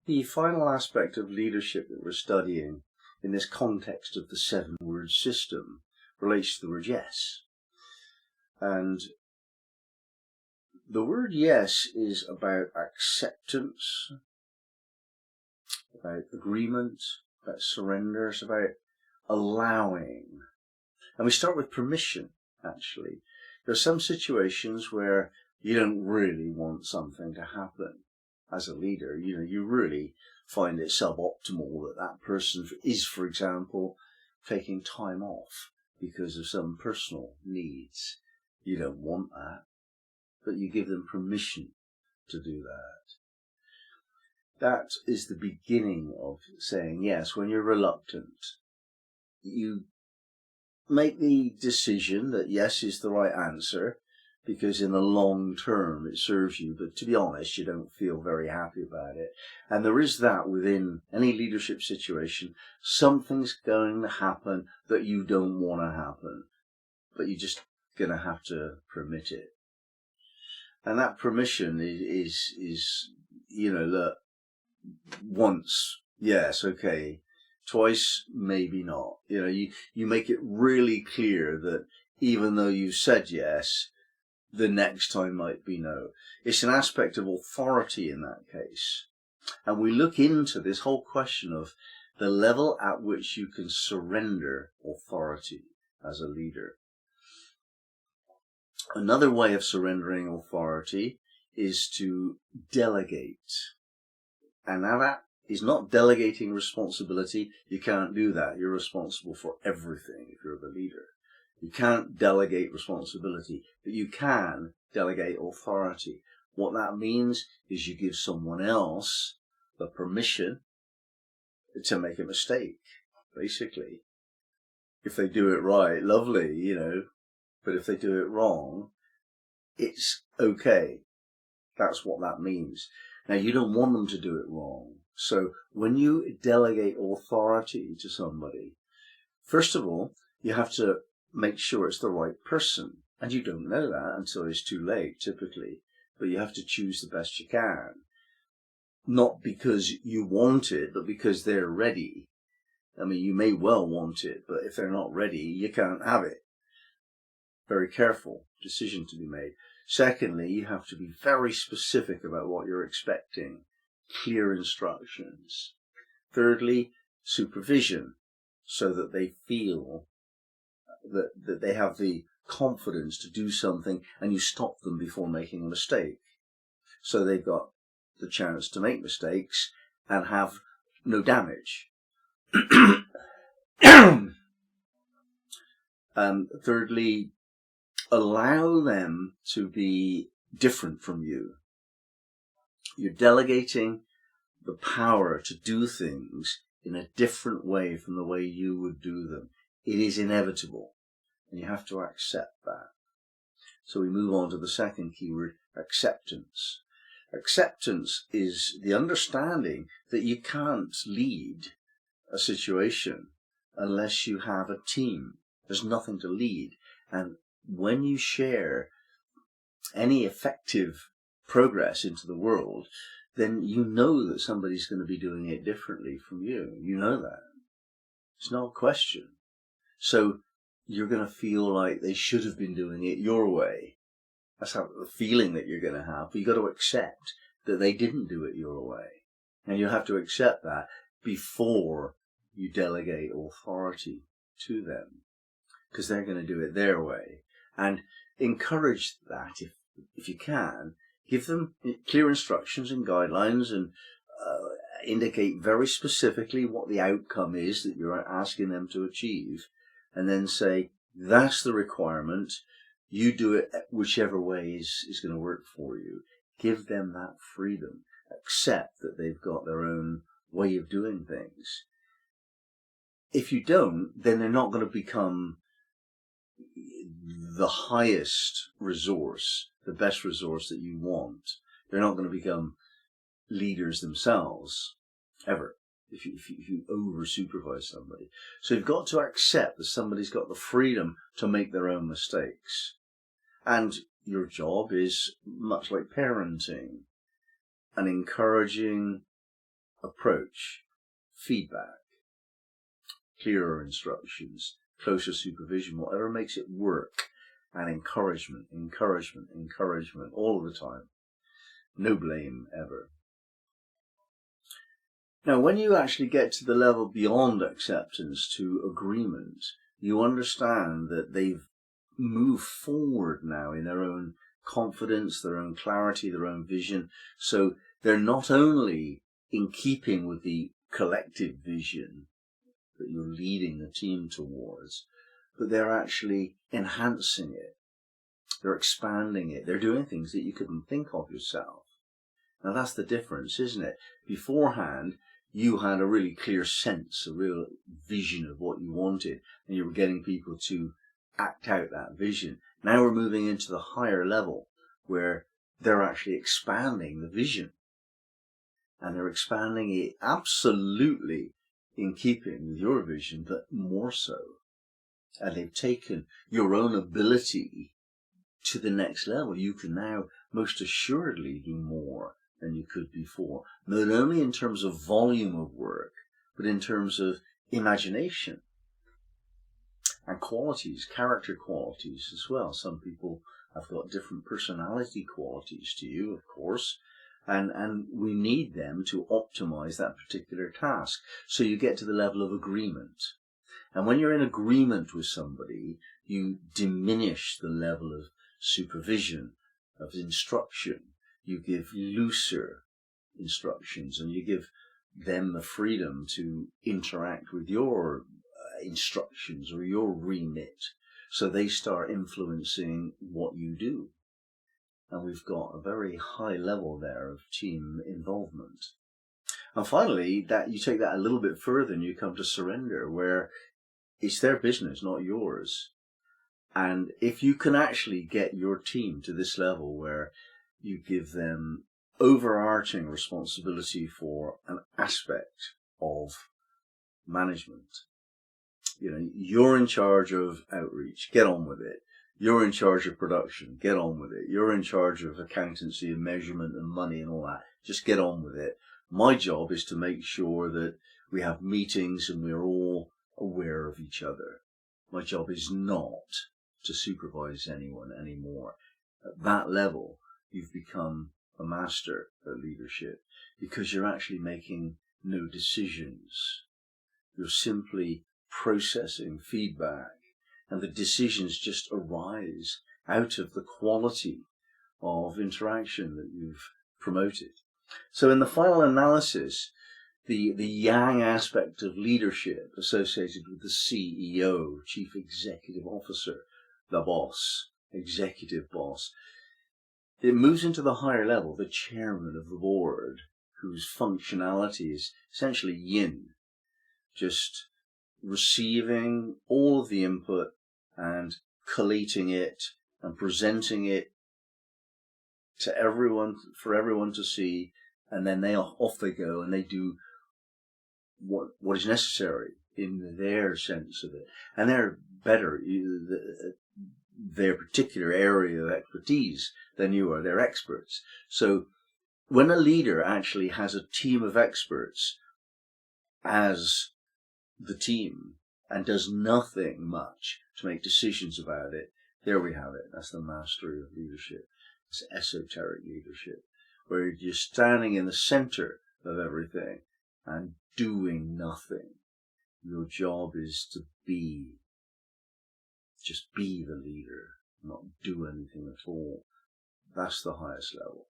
The final aspect of leadership that we're studying in this context of the 7-word system relates to the word yes. And the word yes is about acceptance, about agreement, about surrender. It's about allowing. And we start with permission, actually. There are some situations where you don't really want something to happen as a leader. You really find it suboptimal that that person is, for example, taking time off because of some personal needs. You don't want that, but you give them permission to do that. That is the beginning of saying yes. When you're reluctant, you make the decision that yes is the right answer because in the long term it serves you, but to be honest, you don't feel very happy about it. And there is that within any leadership situation. Something's going to happen that you don't want to happen, but you're just going to have to permit it. And that permission is that once, yes, okay, twice, maybe not. You make it really clear that even though you said yes, the next time might be no. It's an aspect of authority in that case. And we look into this whole question of the level at which you can surrender authority as a leader. Another way of surrendering authority is to delegate. And now that is not delegating responsibility. You can't do that. You're responsible for everything if you're the leader. You can't delegate responsibility, but you can delegate authority. What that means is you give someone else the permission to make a mistake, basically. If they do it right, lovely, but if they do it wrong, it's okay. That's what that means. Now, you don't want them to do it wrong. So when you delegate authority to somebody, first of all, you have to make sure it's the right person. And you don't know that until it's too late, typically. But you have to choose the best you can. Not because you want it, but because they're ready. I mean, you may well want it, but if they're not ready, you can't have it. Very careful decision to be made. Secondly, you have to be very specific about what you're expecting. Clear instructions. Thirdly, supervision, so that they feel that they have the confidence to do something and you stop them before making a mistake. So they've got the chance to make mistakes and have no damage. Thirdly, allow them to be different from you. You're delegating the power to do things in a different way from the way you would do them. It is inevitable, and you have to accept that. So we move on to the second keyword, acceptance. Acceptance is the understanding that you can't lead a situation unless you have a team. There's nothing to lead. And when you share any effective progress into the world, then you know that somebody's going to be doing it differently from you. You know that. It's not a question. So you're going to feel like they should have been doing it your way. That's the feeling that you're going to have. But you've got to accept that they didn't do it your way. And you have to accept that before you delegate authority to them, because they're going to do it their way. And encourage that if you can. Give them clear instructions and guidelines and indicate very specifically what the outcome is that you're asking them to achieve. And then say, that's the requirement. You do it whichever way is going to work for you. Give them that freedom. Accept that they've got their own way of doing things. If you don't, then they're not going to become the highest resource, the best resource that you want. They're not going to become leaders themselves, ever, if you over-supervise somebody. So you've got to accept that somebody's got the freedom to make their own mistakes. And your job is much like parenting and encouraging, approach, feedback, clearer instructions, closer supervision, whatever makes it work, and encouragement, encouragement, encouragement all of the time. No blame ever. Now, when you actually get to the level beyond acceptance to agreement, you understand that they've moved forward now in their own confidence, their own clarity, their own vision. So they're not only in keeping with the collective vision that you're leading the team towards, but they're actually enhancing it. They're expanding it. They're doing things that you couldn't think of yourself. Now that's the difference, isn't it? Beforehand, you had a really clear sense, a real vision of what you wanted, and you were getting people to act out that vision. Now we're moving into the higher level where they're actually expanding the vision. And they're expanding it absolutely in keeping with your vision, but more so. And they've taken your own ability to the next level. You can now most assuredly do more than you could before, not only in terms of volume of work, but in terms of imagination and qualities, character qualities as well. Some people have got different personality qualities to you, of course, and we need them to optimize that particular task. So you get to the level of agreement. And when you're in agreement with somebody, you diminish the level of supervision, of instruction. You give looser instructions, and you give them the freedom to interact with your instructions or your remit. So they start influencing what you do. And we've got a very high level there of team involvement. And finally, that you take that a little bit further and you come to surrender, where it's their business, not yours. And if you can actually get your team to this level where you give them overarching responsibility for an aspect of management, you're in charge of outreach, get on with it. You're in charge of production, get on with it. You're in charge of accountancy and measurement and money and all that, just get on with it. My job is to make sure that we have meetings and we're all aware of each other. My job is not to supervise anyone anymore. At that level, you've become a master at leadership because you're actually making no decisions. You're simply processing feedback, and the decisions just arise out of the quality of interaction that you've promoted. So in the final analysis, the yang aspect of leadership associated with the CEO, Chief Executive Officer, the boss, executive boss, it moves into the higher level, the chairman of the board, whose functionality is essentially yin, just receiving all of the input and collating it and presenting it to everyone, for everyone to see, and then off they go and they do what is necessary in their sense of it. And they're better, their particular area of expertise than you are. They're experts. So when a leader actually has a team of experts as the team and does nothing much to make decisions about it, there we have it. That's the mastery of leadership. It's esoteric leadership, where you're standing in the center of everything and doing nothing. Your job is to just be the leader, not do anything at all. That's the highest level.